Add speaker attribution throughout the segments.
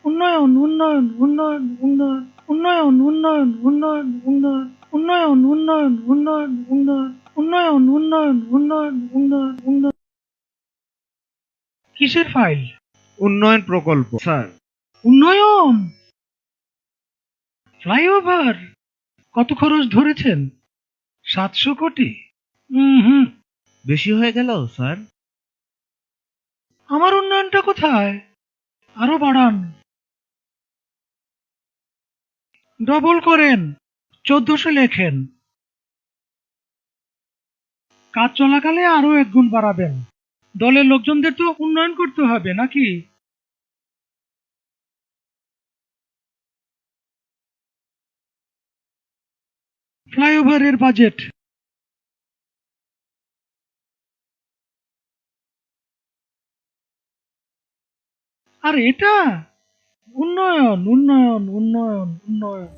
Speaker 1: উন্নয়ন উন্নয়ন উন্নয়ন উন্নয়ন উন্নয়ন উন্নয়ন উন্নয়ন উন্নয়ন উন্নয়ন উন্নয়ন উন্নয়ন উন্নয়ন উন্নয়ন উন্নয়ন উন্নয়ন উন্নয়ন উন্নয়ন। কিসের ফাইল?
Speaker 2: উন্নয়ন প্রকল্প স্যার।
Speaker 1: উন্নয়ন ফ্লাইওভার কত খরচ ধরেছেন? 700 কোটি? হুম।
Speaker 2: বেশি হয়ে গেল স্যার।
Speaker 1: আমার উন্নয়নটা কোথায়? আরো বাড়ান, ডবল করেন, 1400 লেখেন। কাজ চলাকালে আরো 1 গুণ বাড়াবেন। দলের লোকজনদের তো উন্নয়ন করতে হবে নাকি? ফ্লাইওভারের বাজেট। আর এটা উন্নয়ন উন্নয়ন উন্নয়ন উন্নয়ন।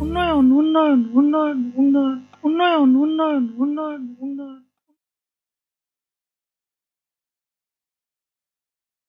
Speaker 1: উন্নয়ন উন্নয়ন উন্নয়ন উন্নয়ন উন্নয়ন উন্নয়ন উন্নয়ন উন্নয়ন।